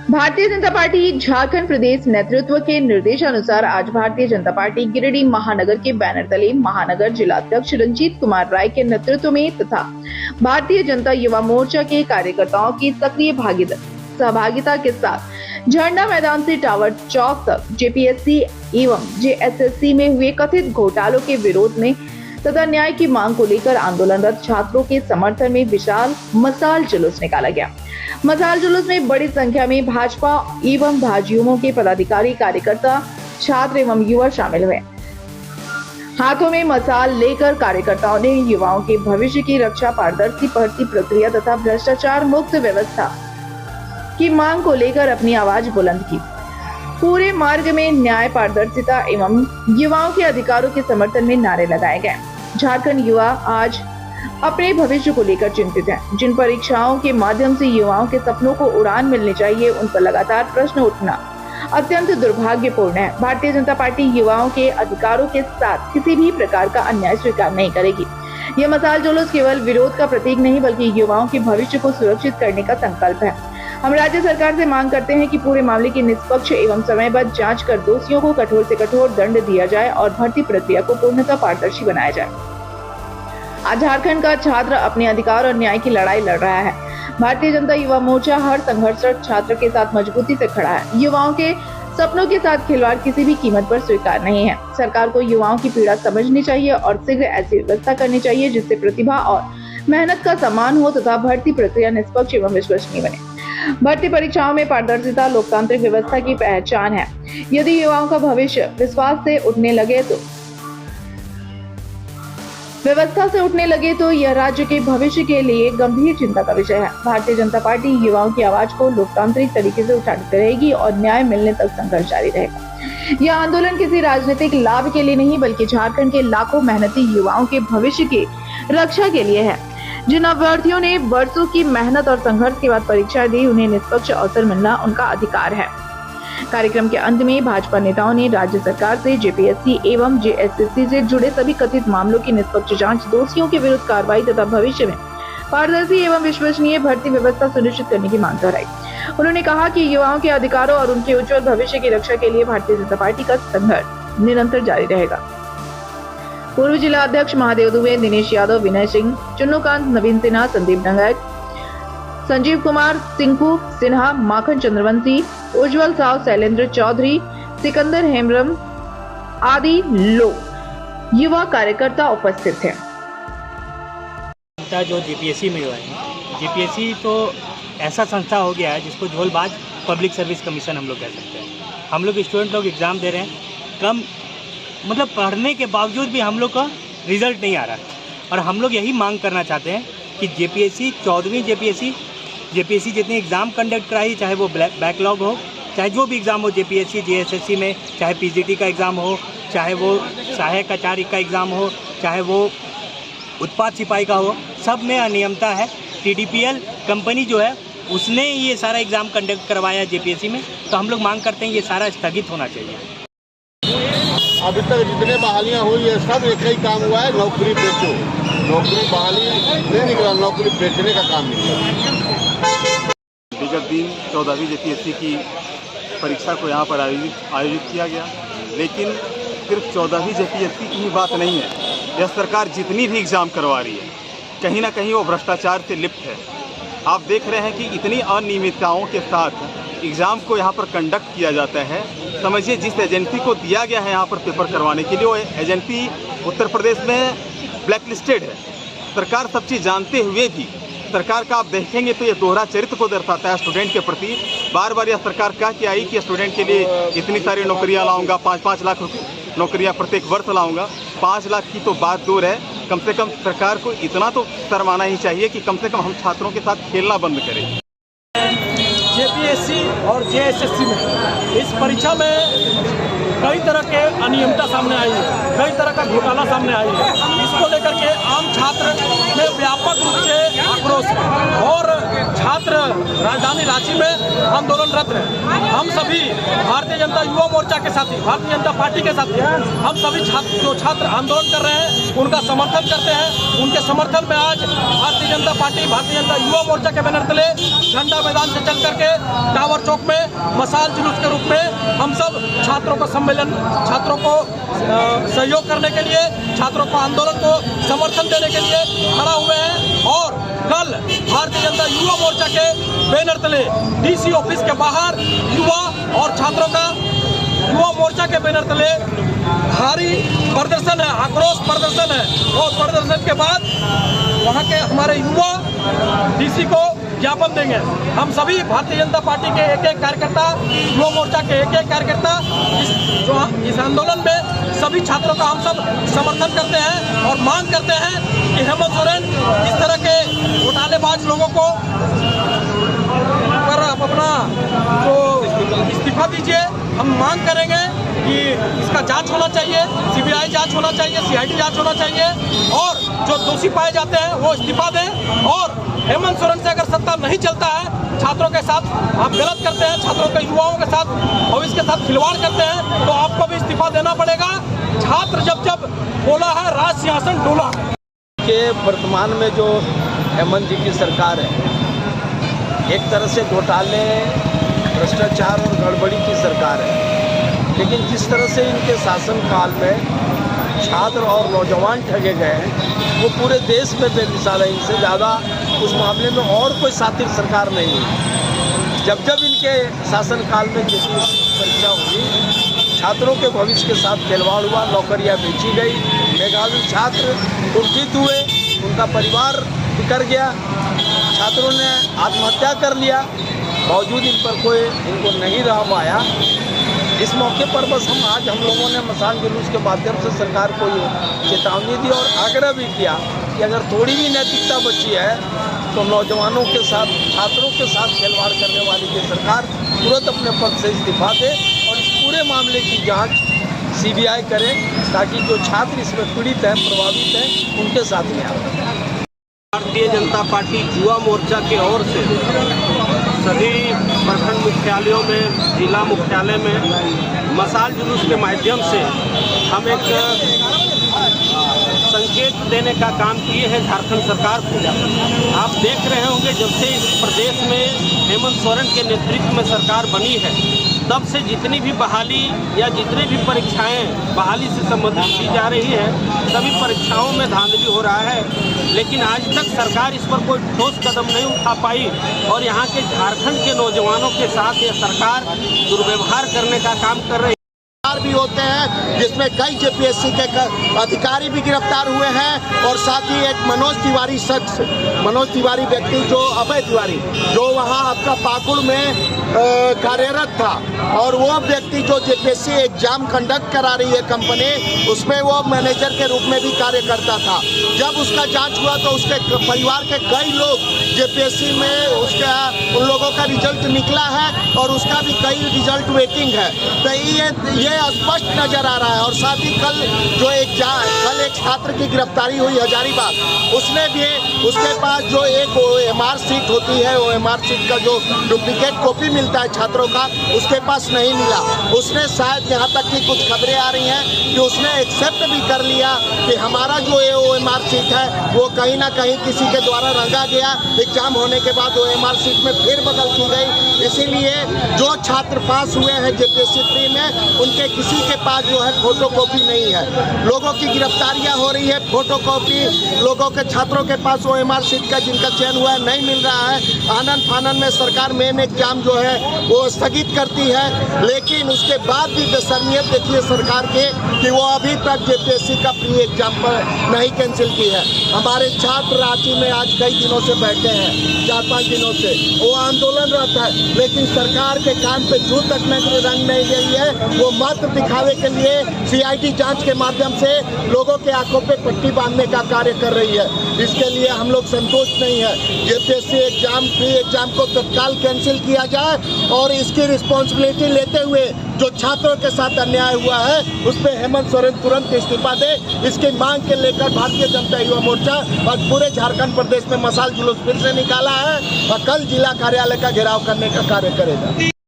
Bharatiya Janata party Jharkhand प्रदेश नेतृत्व के निर्देशानुसार आज भारतीय जनता पार्टी गिरिडीह महानगर के बैनर तले महानगर जिलाध्यक्ष रंजीत कुमार राय के नेतृत्व में तथा भारतीय जनता युवा मोर्चा के कार्यकर्ताओं की सक्रिय सहभागिता के साथ झंडा मैदान से टावर चौक तक जेपीएससी एवं जेएसएससी में हुए कथित घोटालों के विरोध में तथा न्याय की मांग को लेकर आंदोलनरत छात्रों के समर्थन में विशाल मशाल जुलूस निकाला गया। मशाल जुलूस में बड़ी संख्या में भाजपा एवं भाजयुमो के पदाधिकारी, कार्यकर्ता, छात्र एवं युवा शामिल हुए। हाथों में मशाल लेकर कार्यकर्ताओं ने युवाओं के भविष्य की रक्षा, पारदर्शी भर्ती प्रक्रिया तथा भ्रष्टाचार मुक्त व्यवस्था की मांग को लेकर अपनी आवाज बुलंद की। पूरे मार्ग में न्याय, पारदर्शिता एवं युवाओं के अधिकारों के समर्थन में नारे लगाए गए। झारखंड युवा आज अपने भविष्य को लेकर चिंतित हैं। जिन परीक्षाओं के माध्यम से युवाओं के सपनों को उड़ान मिलनी चाहिए, उन पर लगातार प्रश्न उठना अत्यंत दुर्भाग्यपूर्ण है। भारतीय जनता पार्टी युवाओं के अधिकारों के साथ किसी भी प्रकार का अन्याय स्वीकार नहीं करेगी। यह मशाल जुलूस केवल विरोध का प्रतीक नहीं बल्कि युवाओं के भविष्य को सुरक्षित करने का संकल्प है। हम राज्य सरकार से मांग करते हैं कि पूरे मामले की निष्पक्ष एवं समयबद्ध जांच कर दोषियों को कठोर से कठोर दंड दिया जाए और भर्ती प्रक्रिया को पूर्णतः पारदर्शी बनाया जाए। आज झारखंड का छात्र अपने अधिकार और न्याय की लड़ाई लड़ रहा है। भारतीय जनता युवा मोर्चा हर संघर्षरत छात्र के साथ मजबूती से खड़ा है। युवाओं के सपनों के साथ खिलवाड़ किसी भी कीमत पर स्वीकार नहीं है। सरकार को युवाओं की पीड़ा समझनी चाहिए और शीघ्र ऐसी व्यवस्था करनी चाहिए जिससे प्रतिभा और मेहनत का सम्मान हो तथा भर्ती प्रक्रिया निष्पक्ष एवं विश्वसनीय बने। भर्ती परीक्षाओं में पारदर्शिता लोकतांत्रिक व्यवस्था की पहचान है। यदि युवाओं का भविष्य व्यवस्था से उठने लगे तो यह राज्य के भविष्य के लिए गंभीर चिंता का विषय है। भारतीय जनता पार्टी युवाओं की आवाज को लोकतांत्रिक तरीके से उठाती रहेगी और न्याय मिलने तक संघर्ष जारी रहेगा। यह आंदोलन किसी राजनीतिक लाभ के लिए नहीं बल्कि झारखंड के लाखों मेहनती युवाओं के भविष्य की रक्षा के लिए है। जिन अभ्यर्थियों ने वर्षों की मेहनत और संघर्ष के बाद परीक्षा दी, उन्हें निष्पक्ष अवसर मिलना उनका अधिकार है। कार्यक्रम के अंत में भाजपा नेताओं ने राज्य सरकार से जेपीएससी एवं जेएसएससी से जुड़े सभी कथित मामलों की निष्पक्ष जांच, दोषियों के विरुद्ध कार्रवाई तथा भविष्य में पारदर्शी एवं विश्वसनीय भर्ती व्यवस्था सुनिश्चित करने की मांग दोहराई। उन्होंने कहा कि युवाओं के अधिकारों और उनके उज्जवल भविष्य की रक्षा के लिए भारतीय जनता पार्टी का संघर्ष निरंतर जारी रहेगा। पूर्व जिला अध्यक्ष महादेव दुबे, दिनेश यादव, विनय सिंह, चुन्नूकांत, नवीन सिन्हा, संदीप डंगैत, संजीव कुमार, सिंकू सिन्हा, माखन चंद्रवंशी, उज्जवल साव, शैलेंद्र चौधरी, सिकंदर हेम्ब्रम आदि लोग युवा कार्यकर्ता उपस्थित थे। जो जेपीएससी में हुआ है, जेपीएससी तो ऐसा संस्था हो गया है जिसको झोलबाज पब्लिक सर्विस कमीशन हम लोग कह सकते हैं। हम लोग स्टूडेंट लोग एग्ज़ाम दे रहे हैं, कम मतलब पढ़ने के बावजूद भी हम लोग का रिजल्ट नहीं आ रहा है और हम लोग यही मांग करना चाहते हैं कि जेपीएससी 14वीं जेपीएससी जितने एग्ज़ाम कंडक्ट कराई, चाहे वो बैकलॉग हो, चाहे जो भी एग्ज़ाम हो जेपीएससी जेएसएससी में, चाहे पीजीटी का एग्ज़ाम हो, चाहे वो सहायक आचार्य का एग्ज़ाम हो, चाहे वो उत्पाद सिपाही का हो, सब में अनियमितता है। टीडीपीएल कंपनी जो है उसने ये सारा एग्ज़ाम कंडक्ट करवाया जेपीएससी में, तो हम लोग मांग करते हैं ये सारा स्थगित होना चाहिए। अभी तक जितने बहालियाँ हुई है सब एक ही काम हुआ है, नौकरी बेचो। नौकरी बहाली नहीं निकला, नौकरी बेचने का काम निकला। विगत दिन 14वीं जेपीएससी की परीक्षा को यहाँ पर आयोजित किया गया, लेकिन सिर्फ 14वीं जेपीएससी की ही बात नहीं है। यह सरकार जितनी भी एग्ज़ाम करवा रही है कहीं ना कहीं वो भ्रष्टाचार से लिप्त है। आप देख रहे हैं कि इतनी अनियमितताओं के साथ एग्ज़ाम को यहाँ पर कंडक्ट किया जाता है। समझिए जिस एजेंसी को दिया गया है यहाँ पर पेपर करवाने के लिए, वो एजेंसी उत्तर प्रदेश में ब्लैक लिस्टेड है। सरकार सब चीज़ जानते हुए भी सरकार का आप देखेंगे तो ये दोहरा चरित्र को दर्शाता है स्टूडेंट के प्रति। बार बार यह सरकार कह के आई कि स्टूडेंट के लिए इतनी सारी नौकरियाँ लाऊंगा, 5-5 लाख नौकरियाँ प्रत्येक वर्ष लाऊंगा। 5 लाख की तो बात दूर है, कम से कम सरकार को इतना तो शर्माना ही चाहिए कि कम से कम हम छात्रों के साथ खेलना बंद करें। जेपीएससी और जेएसएससी में इस परीक्षा में कई तरह के अनियमितता सामने आई है, कई तरह का घोटाला सामने आई है। इसको लेकर के आम छात्र में व्यापक रूप से आक्रोश है और छात्र राजधानी रांची में आंदोलनरत हैं। हम सभी भारतीय जनता युवा मोर्चा के साथी, भारतीय जनता पार्टी के साथी, हम सभी छात्र आंदोलन कर रहे हैं, उनका समर्थन करते हैं। उनके समर्थन में आज भारतीय जनता पार्टी, भारतीय जनता युवा मोर्चा के बैनर तले झंडा मैदान से चल करके टावर चौक में मसाल जुलूस के रूप में हम सब छात्रों का सम्मेलन, छात्रों को सहयोग करने के लिए, छात्रों को आंदोलन को समर्थन देने के लिए खड़ा हुए हैं। और कल भारतीय जनता युवा मोर्चा के बैनर तले डीसी ऑफिस के बाहर युवा और छात्रों का, युवा मोर्चा के बैनर तले भारी प्रदर्शन है, आक्रोश प्रदर्शन है। और प्रदर्शन के बाद वहाँ के हमारे युवा डीसी को ज्ञापन देंगे। हम सभी भारतीय जनता पार्टी के एक एक कार्यकर्ता, युवा मोर्चा के एक एक कार्यकर्ता इस आंदोलन में सभी छात्रों का हम सब समर्थन करते हैं और मांग करते हैं कि हेमंत सोरेन इस तरह के घोटालेबाज लोगों को पर अपना जो इस्तीफा दीजिए। हम मांग करेंगे कि इसका जांच होना चाहिए, सीबीआई जांच होना चाहिए, सीआईडी जांच होना चाहिए और जो दोषी पाए जाते हैं वो इस्तीफा दें। और हेमंत सोरेन से अगर सत्ता नहीं चलता है, छात्रों के साथ आप गलत करते हैं, छात्रों के, युवाओं के साथ, भविष्य के साथ खिलवाड़ करते हैं, तो आपको भी इस्तीफा देना पड़ेगा। छात्र जब बोला है राज सिंहासन डोला के वर्तमान में जो हेमंत जी की सरकार है, एक तरह से घोटाले, भ्रष्टाचार और गड़बड़ी की सरकार है। लेकिन जिस तरह से इनके शासनकाल में छात्र और नौजवान ठगे गए हैं, वो पूरे देश में बेमिसाल है। इनसे ज़्यादा उस मामले में और कोई सातिर सरकार नहीं है। जब जब इनके शासनकाल में जेपीएससी परीक्षा हुई, छात्रों के भविष्य के साथ खिलवाड़ हुआ, नौकरियां बेची गई, मेधावी छात्र कुंठित हुए, उनका परिवार बिखर गया, छात्रों ने आत्महत्या कर लिया, बावजूद इन पर कोई इनको नहीं रहा पाया। इस मौके पर बस आज हम लोगों ने मसाल जुलूस के माध्यम से सरकार को ये चेतावनी दी और आग्रह भी किया कि अगर थोड़ी भी नैतिकता बची है तो नौजवानों के साथ, छात्रों के साथ खिलवाड़ करने वाली ये सरकार तुरंत अपने पद से इस्तीफा दे और इस पूरे मामले की जांच सीबीआई करे, ताकि जो छात्र इसमें पीड़ित हैं, प्रभावित हैं, उनके साथ न्याय हो। भारतीय जनता पार्टी युवा मोर्चा की ओर से सभी प्रखंड मुख्यालयों में, जिला मुख्यालय में मसाल जुलूस के माध्यम से हम एक संकेत देने का काम किए हैं झारखंड सरकार को। आप देख रहे होंगे जब से इस प्रदेश में हेमंत सोरेन के नेतृत्व में सरकार बनी है, तब से जितनी भी बहाली या जितनी भी परीक्षाएं बहाली से संबंधित की जा रही है, सभी परीक्षाओं में धांधली हो रहा है। लेकिन आज तक सरकार इस पर कोई ठोस कदम नहीं उठा पाई और यहाँ के झारखंड के नौजवानों के साथ ये सरकार दुर्व्यवहार करने का काम कर रही है। भी होते हैं जिसमें कई जेपीएससी के अधिकारी भी गिरफ्तार हुए हैं और साथ ही एक मनोज तिवारी व्यक्ति, जो अभय तिवारी, जो वहां आपका पाकुड़ में कार्यरत था, और वो व्यक्ति जो जेपीएससी एग्जाम कंडक्ट करा रही है कंपनी, उसमें वो मैनेजर के रूप में भी कार्य करता था। जब उसका जांच हुआ तो उसके परिवार के कई लोग जेपीएससी में उन लोगों का रिजल्ट निकला है और उसका भी कई रिजल्ट वेटिंग है। तो ये स्पष्ट नजर आ रहा है। और साथ ही कल एक छात्र की गिरफ्तारी हुई हजारीबाग, उसने भी, उसके पास जो एक OMR सीट होती है, OMR सीट का जो डुप्लीकेट कॉपी मिलता है छात्रों का, उसके पास नहीं मिला। उसने शायद, यहाँ तक कि कुछ खबरें आ रही हैं कि उसने एक्सेप्ट भी कर लिया कि हमारा जो OMR सीट है वो कहीं ना कहीं किसी के द्वारा रंगा गया, एग्जाम होने के बाद OMR सीट में फिर बदल की गई। इसीलिए जो छात्र पास हुए हैं जेपीएससी 3 में, उनके किसी के पास जो है फोटोकॉपी नहीं है। लोगों की गिरफ्तारियां हो रही है, फोटोकॉपी लोगों के, छात्रों के पास OMR सीट का जिनका चयन हुआ है नहीं मिल रहा है। आनन फानन में सरकार मेन एग्जाम जो है वो स्थगित करती है, लेकिन उसके बाद भी बेशर्मियत देखिए सरकार के कि वो अभी तक जेपीएससी का प्री एग्जाम पर नहीं कैंसिल की है। हमारे छात्र रांची में आज कई दिनों से बैठे हैं, 4-5 दिनों से वो आंदोलनरत है, लेकिन सरकार के कान पे जू तक रंग नहीं गई है। वो मात्र दिखावे के लिए सीआईडी जांच के माध्यम से लोगों के आंखों पे पट्टी बांधने का कार्य कर रही है। इसके लिए हम लोग संतुष्ट नहीं है। जेपीएससी एग्जाम, प्री एग्जाम को तत्काल कैंसिल किया जाए और इसकी रिस्पॉन्सिबिलिटी लेते हुए जो छात्रों के साथ अन्याय हुआ है उस पर हेमंत सोरेन तुरंत इस्तीफा दे। इसकी मांग के लेकर भारतीय जनता युवा मोर्चा और पूरे झारखंड प्रदेश में मशाल जुलूस फिर से निकाला है और कल जिला कार्यालय का घेराव करने का कार्य करेगा।